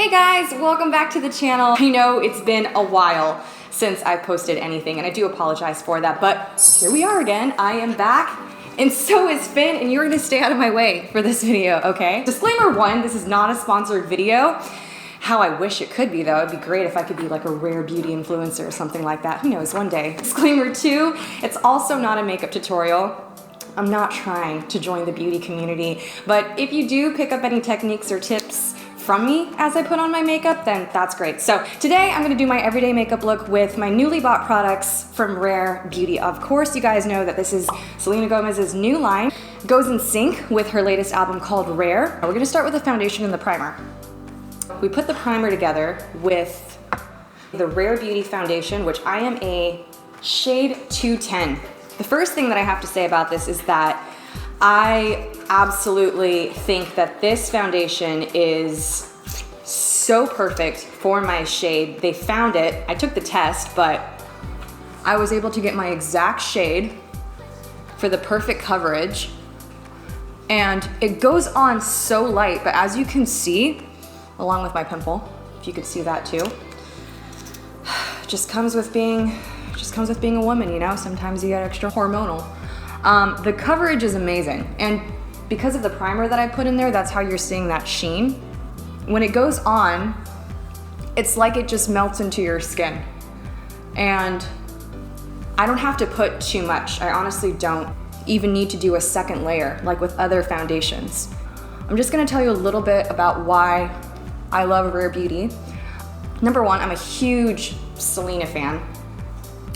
Hey guys, welcome back to the channel. I know it's been a while since I've posted anything and I do apologize for that, but here we are again. I am back and so is Finn, and you're gonna stay out of my way for this video, okay? Disclaimer one, this is not a sponsored video. How I wish it could be though. It'd be great if I could be like a rare beauty influencer or something like that. Who knows, one day. Disclaimer two, it's also not a makeup tutorial. I'm not trying to join the beauty community, but if you do pick up any techniques or tips from me as I put on my makeup, then that's great. So today I'm gonna do my everyday makeup look with my newly bought products from Rare Beauty. Of course, you guys know that this is Selena Gomez's new line. It goes in sync with her latest album called Rare. We're gonna start with the foundation and the primer. We put the primer together with the Rare Beauty foundation, which I am a shade 210. The first thing that I have to say about this is that I absolutely think that this foundation is so perfect for my shade. They found it. I took the test, but I was able to get my exact shade for the perfect coverage. And it goes on so light, but as you can see, along with my pimple, if you could see that too, just comes with being a woman, you know? Sometimes you get extra hormonal. The coverage is amazing, and because of the primer that I put in there, that's how you're seeing that sheen. When it goes on, it's like it just melts into your skin. And I don't have to put too much. I honestly don't even need to do a second layer like with other foundations. I'm just gonna tell you a little bit about why I love Rare Beauty. Number one, I'm a huge Selena fan.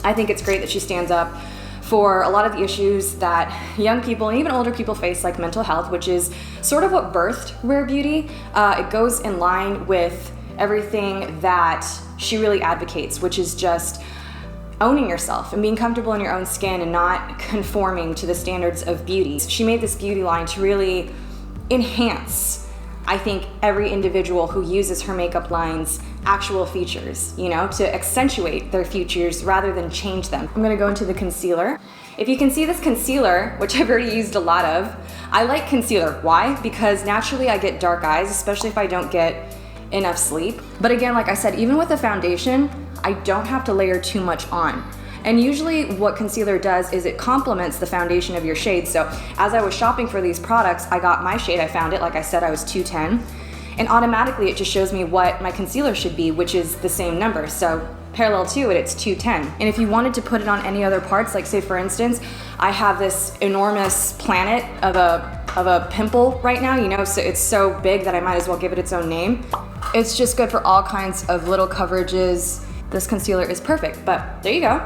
I think it's great that she stands up for a lot of the issues that young people and even older people face, like mental health, which is sort of what birthed Rare Beauty. It goes in line with everything that she really advocates, which is just owning yourself and being comfortable in your own skin and not conforming to the standards of beauty. She made this beauty line to really enhance, I think, every individual who uses her makeup line's actual features, you know, to accentuate their features rather than change them. I'm gonna go into the concealer. If you can see this concealer, which I've already used a lot of, I like concealer. Why? Because naturally I get dark eyes, especially if I don't get enough sleep. But again, like I said, even with the foundation, I don't have to layer too much on. And usually what concealer does is it complements the foundation of your shade. So as I was shopping for these products, I got my shade, I found it, like I said, I was 210. And automatically it just shows me what my concealer should be, which is the same number. So parallel to it, it's 210. And if you wanted to put it on any other parts, like say for instance, I have this enormous planet of a pimple right now, you know, so it's so big that I might as well give it its own name. It's just good for all kinds of little coverages. This concealer is perfect, but there you go.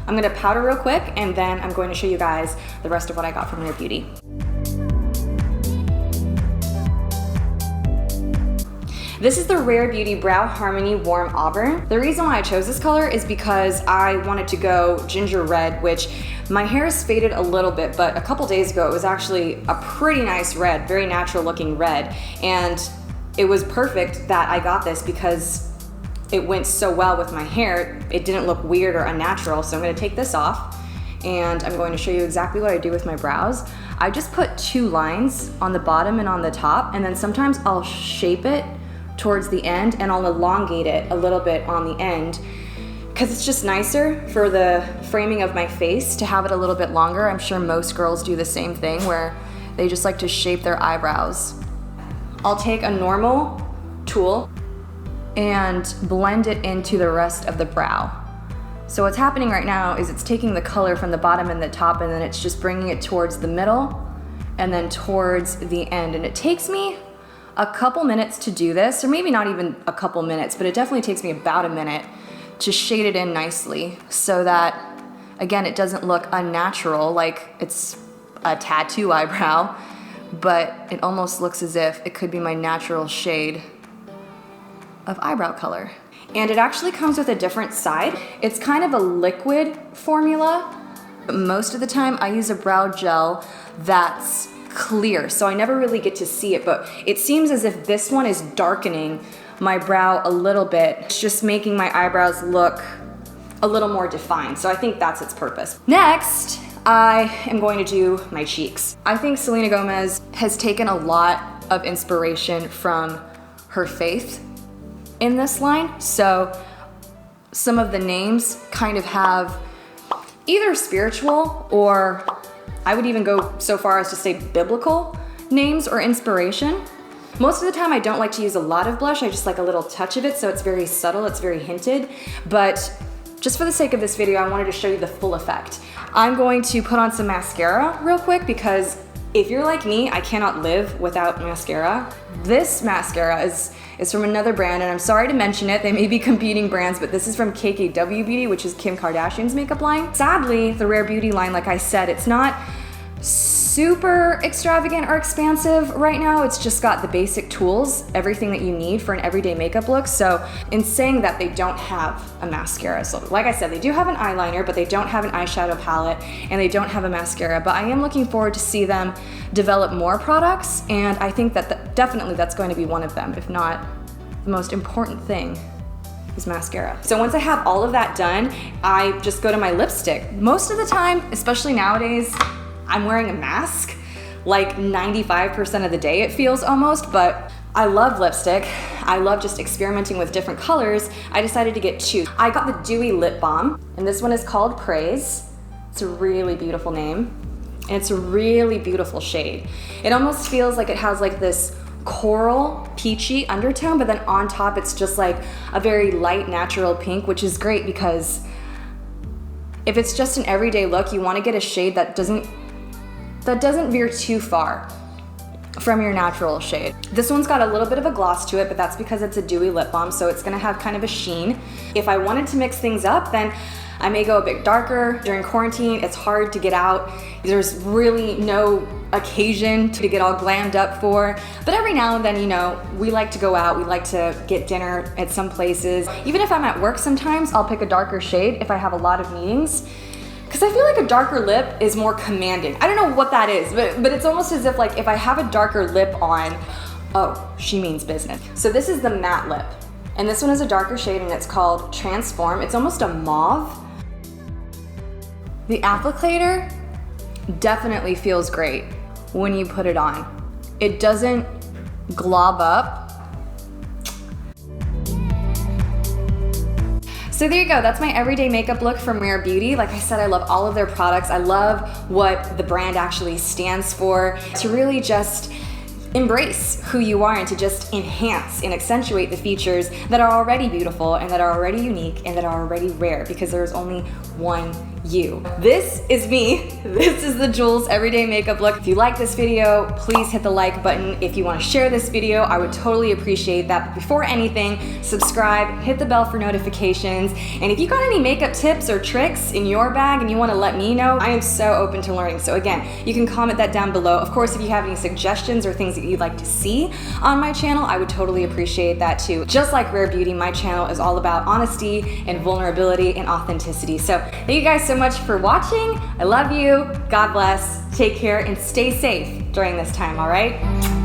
I'm gonna powder real quick and then I'm going to show you guys the rest of what I got from Rare Beauty. This is the Rare Beauty Brow Harmony Warm Auburn. The reason why I chose this color is because I wanted to go ginger red, which my hair is faded a little bit, but a couple days ago it was actually a pretty nice red, very natural looking red. And it was perfect that I got this because it went so well with my hair. It didn't look weird or unnatural. So I'm gonna take this off and I'm going to show you exactly what I do with my brows. I just put two lines on the bottom and on the top, and then sometimes I'll shape it towards the end and I'll elongate it a little bit on the end because it's just nicer for the framing of my face to have it a little bit longer. I'm sure most girls do the same thing where they just like to shape their eyebrows. I'll take a normal tool and blend it into the rest of the brow. So what's happening right now is it's taking the color from the bottom and the top, and then it's just bringing it towards the middle and then towards the end. And it takes me a couple minutes to do this, or maybe not even a couple minutes, but it definitely takes me about a minute to shade it in nicely so that, again, it doesn't look unnatural like it's a tattoo eyebrow, but it almost looks as if it could be my natural shade of eyebrow color. And it actually comes with a different side. It's kind of a liquid formula. Most of the time I use a brow gel that's clear, so I never really get to see it, but it seems as if this one is darkening my brow a little bit. It's just making my eyebrows look a little more defined, so I think that's its purpose. Next, I am going to do my cheeks. I think Selena Gomez has taken a lot of inspiration from her faith in this line. So some of the names kind of have either spiritual, or I would even go so far as to say biblical names or inspiration. Most of the time I don't like to use a lot of blush, I just like a little touch of it, so it's very subtle, it's very hinted. But just for the sake of this video, I wanted to show you the full effect. I'm going to put on some mascara real quick because if you're like me, I cannot live without mascara. This mascara is from another brand, and I'm sorry to mention it, they may be competing brands, but this is from KKW Beauty, which is Kim Kardashian's makeup line. Sadly, the Rare Beauty line, like I said, it's not super extravagant or expansive right now. It's just got the basic tools, everything that you need for an everyday makeup look. So in saying that, they don't have a mascara. So like I said, they do have an eyeliner, but they don't have an eyeshadow palette, and they don't have a mascara. But I am looking forward to see them develop more products, and I think that definitely that's going to be one of them, if not the most important thing is mascara. So once I have all of that done, I just go to my lipstick. Most of the time, especially nowadays, I'm wearing a mask like 95% of the day, it feels almost, but I love lipstick. I love just experimenting with different colors. I decided to get two. I got the Dewy lip balm, and this one is called Praise. It's a really beautiful name, and it's a really beautiful shade. It almost feels like it has like this coral peachy undertone, but then on top it's just like a very light natural pink, which is great because if it's just an everyday look, you want to get a shade that doesn't veer too far from your natural shade. This one's got a little bit of a gloss to it, but that's because it's a dewy lip balm, so it's gonna have kind of a sheen. If I wanted to mix things up, then I may go a bit darker. During quarantine, it's hard to get out. There's really no occasion to get all glammed up for. But every now and then, you know, we like to go out, we like to get dinner at some places. Even if I'm at work sometimes, I'll pick a darker shade if I have a lot of meetings. Because I feel like a darker lip is more commanding. I don't know what that is, but it's almost as if like if I have a darker lip on, oh, she means business. So this is the matte lip. And this one is a darker shade, and it's called Transform. It's almost a mauve. The applicator definitely feels great when you put it on. It doesn't glob up. So there you go, that's my everyday makeup look from Rare Beauty. Like I said, I love all of their products. I love what the brand actually stands for, to really just embrace who you are and to just enhance and accentuate the features that are already beautiful and that are already unique and that are already rare, because there's only one you. This is me. This is the Jules everyday makeup look. If you like this video, please hit the like button. If you want to share this video, I would totally appreciate that. But before anything, subscribe, hit the bell for notifications. And if you got any makeup tips or tricks in your bag and you want to let me know, I am so open to learning. So again, you can comment that down below. Of course, if you have any suggestions or things that you'd like to see on my channel, I would totally appreciate that too. Just like Rare Beauty, my channel is all about honesty and vulnerability and authenticity. So thank you guys so much for watching. I love you. God bless. Take care and stay safe during this time, all right?